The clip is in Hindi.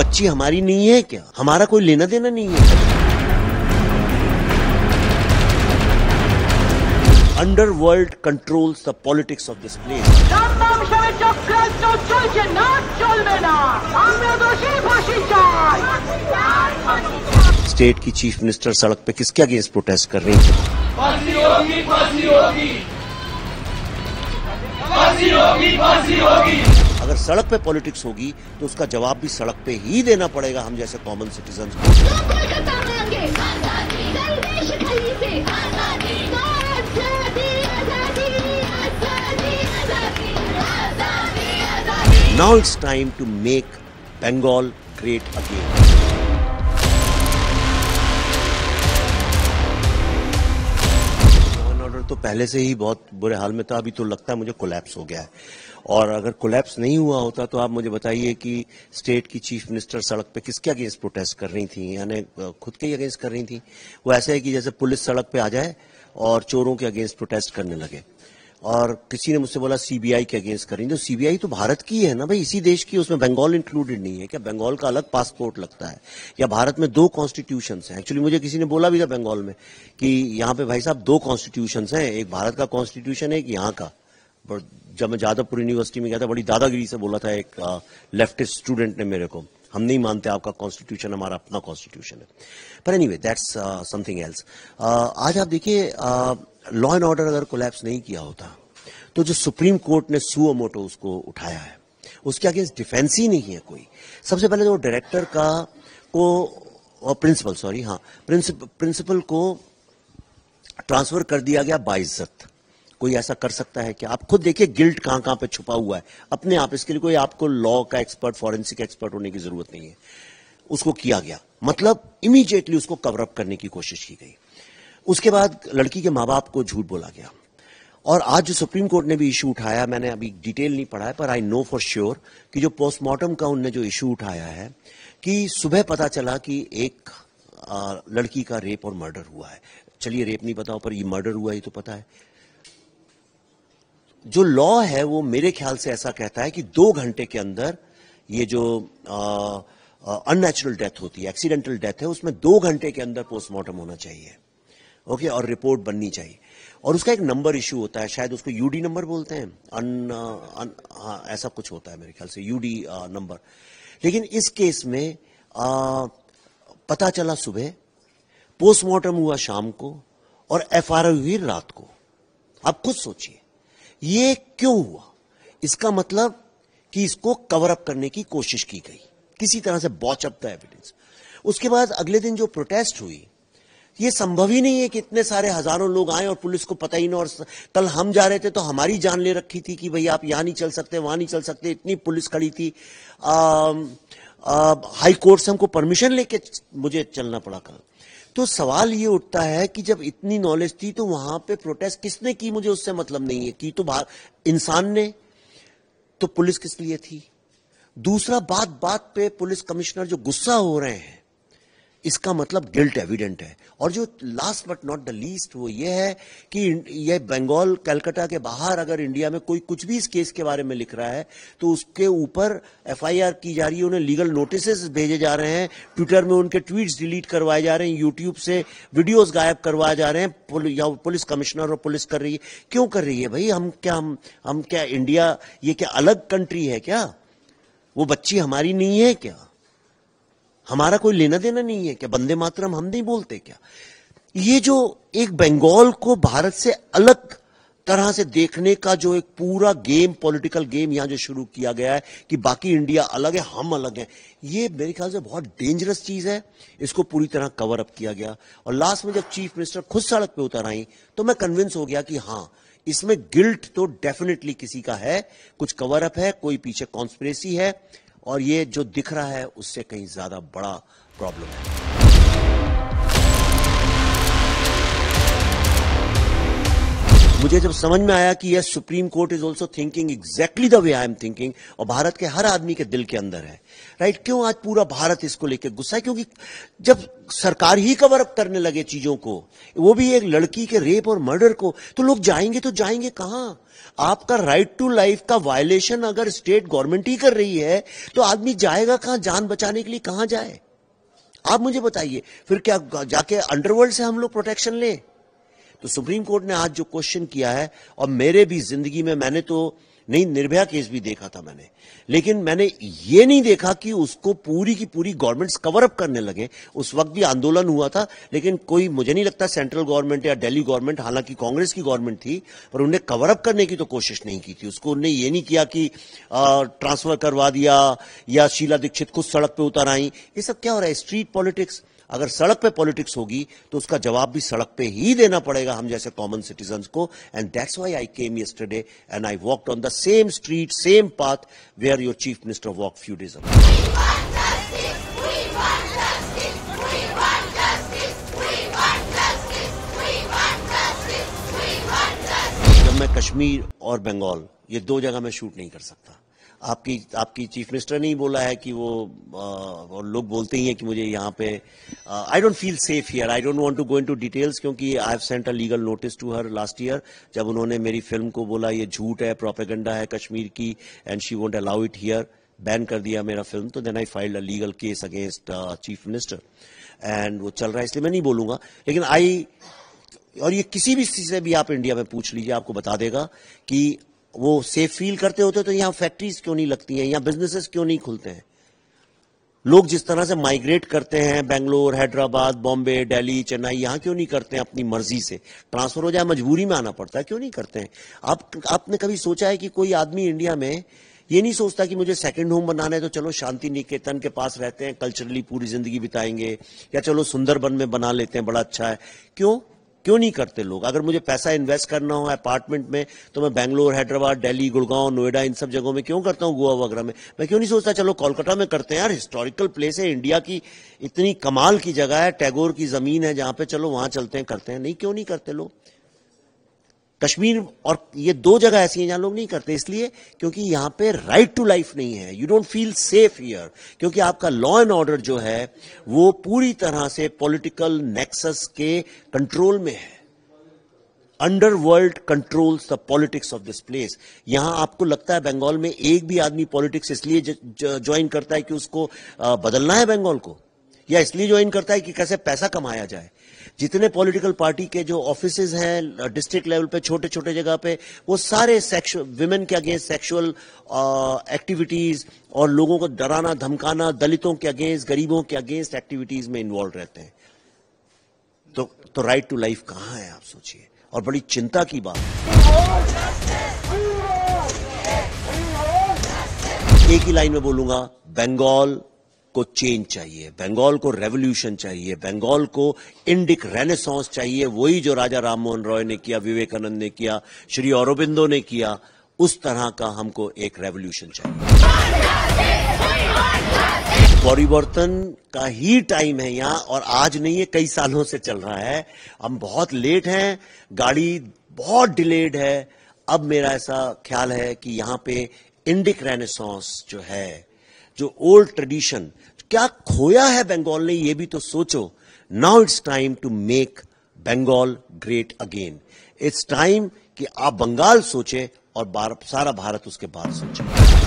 बच्ची हमारी नहीं है क्या? हमारा कोई लेना देना नहीं है? Underworld controls the politics of this place. State की चीफ मिनिस्टर सड़क पे किसके अगेंस्ट प्रोटेस्ट कर रही थी? फांसी होगी, फांसी होगी, फांसी होगी, फांसी होगी। अगर सड़क पे पॉलिटिक्स होगी तो उसका जवाब भी सड़क पे ही देना पड़ेगा हम जैसे कॉमन सिटीजन को। Now it's time to make Bengal great again. Law and order तो पहले से ही बहुत बुरे हाल में था, अभी तो लगता है मुझे कोलैप्स हो गया है। और अगर कोलैप्स नहीं हुआ होता तो आप मुझे बताइए कि स्टेट की चीफ मिनिस्टर सड़क पे किसके अगेंस्ट प्रोटेस्ट कर रही थी? यानी खुद के ही अगेंस्ट कर रही थी। वो ऐसा है कि जैसे पुलिस सड़क पे आ जाए और चोरों के अगेंस्ट प्रोटेस्ट करने लगे। और किसी ने मुझसे बोला सीबीआई के अगेंस्ट कर रही है, तो सीबीआई तो भारत की है ना भाई, इसी देश की, उसमें बंगाल इंक्लूडेड नहीं है क्या? बंगाल का अलग पासपोर्ट लगता है? या भारत में 2 कॉन्स्टिट्यूशंस हैं? एक्चुअली मुझे किसी ने बोला भी था बंगाल में कि यहाँ पे भाई साहब 2 कॉन्स्टिट्यूशंस हैं, एक भारत का कॉन्स्टिट्यूशन है, एक यहाँ का। जब मैं जादवपुर यूनिवर्सिटी में गया था, बड़ी दादागिरी से बोला था एक लेफ्टिस्ट स्टूडेंट ने मेरे को, हम नहीं मानते आपका कॉन्स्टिट्यूशन, हमारा अपना कॉन्स्टिट्यूशन है। पर एनीवे दैट्स समथिंग एल्स। आज आप देखिए, लॉ एंड ऑर्डर अगर कोलैप्स नहीं किया होता तो जो सुप्रीम कोर्ट ने सुओ मोटो उसको उठाया है, उसके अगेंस्ट डिफेंस ही नहीं है कोई। सबसे पहले तो डायरेक्टर का को प्रिंसिपल को ट्रांसफर कर दिया गया बाइज्जत। कोई ऐसा कर सकता है क्या? आप खुद देखिए गिल्ट कहां कहां पे छुपा हुआ है अपने आप। इसके लिए कोई आपको लॉ का एक्सपर्ट, फॉरेंसिक एक्सपर्ट होने की जरूरत नहीं है। उसको किया गया, मतलब इमीडिएटली उसको कवर अप करने की कोशिश की गई। उसके बाद लड़की के माँ बाप को झूठ बोला गया। और आज जो सुप्रीम कोर्ट ने भी इशू उठाया, मैंने अभी डिटेल नहीं पढ़ा है, पर आई नो फॉर श्योर कि जो पोस्टमार्टम का उनने जो इशू उठाया है कि सुबह पता चला कि एक लड़की का रेप और मर्डर हुआ है। चलिए रेप नहीं पता हो, पर ये मर्डर हुआ ही तो पता है। जो लॉ है वो मेरे ख्याल से ऐसा कहता है कि 2 घंटे के अंदर ये जो अननेचुरल डेथ होती है, एक्सीडेंटल डेथ है, उसमें 2 घंटे के अंदर पोस्टमार्टम होना चाहिए। ओके, और रिपोर्ट बननी चाहिए। और उसका एक नंबर इशू होता है, शायद उसको यूडी नंबर बोलते हैं, हाँ ऐसा कुछ होता है मेरे ख्याल से, यूडी नंबर। लेकिन इस केस में पता चला सुबह, पोस्टमार्टम हुआ शाम को, और एफआईआर हुई रात को। आप खुद सोचिए ये क्यों हुआ? इसका मतलब कि इसको कवर अप करने की कोशिश की गई, किसी तरह से बॉच अप द एविडेंस। उसके बाद अगले दिन जो प्रोटेस्ट हुई, ये संभव ही नहीं है कि इतने सारे हजारों लोग आए और पुलिस को पता ही ना। और कल हम जा रहे थे तो हमारी जान ले रखी थी कि भाई आप यहां नहीं चल सकते, वहां नहीं चल सकते, इतनी पुलिस खड़ी थी। हाई कोर्ट से हमको परमिशन लेके मुझे चलना पड़ा कल। तो सवाल ये उठता है कि जब इतनी नॉलेज थी तो वहां पे प्रोटेस्ट किसने की? मुझे उससे मतलब नहीं है कि तो इंसान ने, तो पुलिस किस लिए थी? दूसरा, बात बात पे पुलिस कमिश्नर जो गुस्सा हो रहे हैं, इसका मतलब गिल्ट एविडेंट है। और जो last but not the least वो ये है कि ये बंगाल, कलकत्ता के बाहर अगर इंडिया में कोई कुछ भी इस केस के बारे में लिख रहा है तो उसके ऊपर एफआईआर की जा रही है, उन्हें लीगल नोटिसेस भेजे जा रहे हैं, ट्विटर में उनके ट्वीट्स डिलीट करवाए जा रहे हैं, यूट्यूब से वीडियोस गायब करवाए जा रहे हैं। पुलिस कमिश्नर और पुलिस कर रही है। क्यों कर रही है भाई? हम क्या इंडिया, ये क्या अलग कंट्री है क्या? वो बच्ची हमारी नहीं है क्या? हमारा कोई लेना देना नहीं है क्या? वंदे मातरम हम नहीं बोलते क्या? ये जो एक बंगाल को भारत से अलग तरह से देखने का जो एक पूरा गेम, पॉलिटिकल गेम यहां जो शुरू किया गया है कि बाकी इंडिया अलग है, हम अलग हैं, ये मेरे ख्याल से बहुत डेंजरस चीज है। इसको पूरी तरह कवर अप किया गया। और लास्ट में जब चीफ मिनिस्टर खुद सड़क पे उतर आई तो मैं कन्विंस हो गया कि हां, इसमें गिल्ट तो डेफिनेटली किसी का है, कुछ कवर अप है, कोई पीछे कॉन्स्पिरेसी है। और ये जो दिख रहा है उससे कहीं ज्यादा बड़ा प्रॉब्लम है। मुझे जब समझ में आया कि yes supreme court is also thinking exactly the way I am thinking, और भारत के हर आदमी के दिल के अंदर है, राइट। क्यों आज पूरा भारत इसको लेकर गुस्सा है? क्योंकि जब सरकार ही कवर अप करने लगे चीजों को, वो भी एक लड़की के रेप और मर्डर को, तो लोग जाएंगे तो जाएंगे कहां? आपका राइट टू लाइफ का वायलेशन अगर स्टेट गवर्नमेंट ही कर रही है तो आदमी जाएगा कहां? जान बचाने के लिए कहां जाए? आप मुझे बताइए, फिर क्या जाके अंडरवर्ल्ड से हम लोग प्रोटेक्शन लें? तो सुप्रीम कोर्ट ने आज जो क्वेश्चन किया है, और मेरे भी जिंदगी में मैंने तो नहीं, निर्भया केस भी देखा था मैंने, लेकिन मैंने ये नहीं देखा कि उसको पूरी की पूरी गवर्नमेंट्स कवर अप करने लगे। उस वक्त भी आंदोलन हुआ था, लेकिन कोई, मुझे नहीं लगता सेंट्रल गवर्नमेंट या दिल्ली गवर्नमेंट, हालांकि कांग्रेस की गवर्नमेंट थी, पर उन्हें कवर अप करने की तो कोशिश नहीं की थी। उसको उन्हें ये नहीं किया कि ट्रांसफर करवा दिया या शीला दीक्षित खुद सड़क पे उतर आई। ये सब क्या हो रहा है? Street politics. अगर सड़क पे पॉलिटिक्स होगी तो उसका जवाब भी सड़क पे ही देना पड़ेगा हम जैसे कॉमन सिटीजन्स को। And that's why I came yesterday and I walked on the same street, same path where your chief minister walk few days ago. जब मैं कश्मीर और बंगाल, ये दो जगह मैं शूट नहीं कर सकता। आपकी चीफ मिनिस्टर ने ही बोला है कि वो, और लोग बोलते ही हैं कि मुझे यहाँ पे I don't feel safe here. I don't want to go into details, क्योंकि I have sent a legal notice to her last year, जब उन्होंने मेरी फिल्म को बोला ये झूठ है, प्रोपेगेंडा है कश्मीर की, and she won't allow it here, ban कर दिया मेरा फिल्म। तो then I filed a legal case against chief minister, and वो चल रहा है, इसलिए मैं नहीं बोलूंगा। लेकिन और ये किसी भी चीज से भी आप इंडिया में पूछ लीजिए, आपको बता देगा कि वो सेफ फील करते होते तो यहाँ फैक्ट्रीज क्यों नहीं लगती हैं, यहाँ बिजनेसेस क्यों नहीं खुलते हैं? लोग जिस तरह से माइग्रेट करते हैं बेंगलोर, हैदराबाद, बॉम्बे, दिल्ली, चेन्नई, यहाँ क्यों नहीं करते हैं? अपनी मर्जी से ट्रांसफर हो जाए, मजबूरी में आना पड़ता है, क्यों नहीं करते हैं? आपने कभी सोचा है कि कोई आदमी इंडिया में ये नहीं सोचता कि मुझे सेकंड होम बनाना है तो चलो शांति निकेतन के पास रहते हैं, कल्चरली पूरी जिंदगी बिताएंगे, या चलो सुंदरबन में बना लेते हैं, बड़ा अच्छा है? क्यों नहीं करते लोग? अगर मुझे पैसा इन्वेस्ट करना हो अपार्टमेंट में तो मैं बेंगलोर, हैदराबाद, दिल्ली, गुड़गांव, नोएडा, इन सब जगहों में क्यों करता हूं, गोवा वगैरह में? मैं क्यों नहीं सोचता चलो कोलकाता में करते हैं? यार हिस्टोरिकल प्लेस है, इंडिया की इतनी कमाल की जगह है, टैगोर की जमीन है जहां पे, चलो वहां चलते हैं, करते हैं। नहीं, क्यों नहीं करते लोग? कश्मीर और ये दो जगह ऐसी हैं जहां लोग नहीं करते, इसलिए क्योंकि यहां पे राइट टू लाइफ नहीं है। You don't feel safe here, क्योंकि आपका लॉ एंड ऑर्डर जो है वो पूरी तरह से पॉलिटिकल नेक्सस के कंट्रोल में है। Underworld controls the politics of this place. यहां आपको लगता है बंगाल में एक भी आदमी पॉलिटिक्स इसलिए ज्वाइन करता है कि उसको बदलना है बंगाल को, या इसलिए ज्वाइन करता है कि कैसे पैसा कमाया जाए? जितने पॉलिटिकल पार्टी के जो ऑफिसेज हैं डिस्ट्रिक्ट लेवल पे, छोटे छोटे जगह पे, वो सारे विमेन के अगेंस्ट सेक्सुअल एक्टिविटीज और लोगों को डराना धमकाना, दलितों के अगेंस्ट, गरीबों के अगेंस्ट एक्टिविटीज में इन्वॉल्व रहते हैं। तो राइट टू लाइफ कहां है, आप सोचिए। और बड़ी चिंता की बात, एक ही लाइन में बोलूंगा, बंगाल को चेंज चाहिए, बंगाल को रेवोल्यूशन चाहिए, बंगाल को इंडिक रेनेसांस चाहिए। वही जो राजा राममोहन रॉय ने किया, विवेकानंद ने किया, श्री औरोबिंदो ने किया, उस तरह का हमको एक रेवोल्यूशन चाहिए। परिवर्तन का ही टाइम है यहाँ, और आज नहीं है, कई सालों से चल रहा है। हम बहुत लेट हैं, गाड़ी बहुत डिलेड है। अब मेरा ऐसा ख्याल है कि यहाँ पे इंडिक रेनेसांस जो है, जो ओल्ड ट्रेडिशन, क्या खोया है बंगाल ने, ये भी तो सोचो। Now it's time to make Bengal great again. It's time कि आप बंगाल सोचे और सारा भारत उसके बाद सोचे।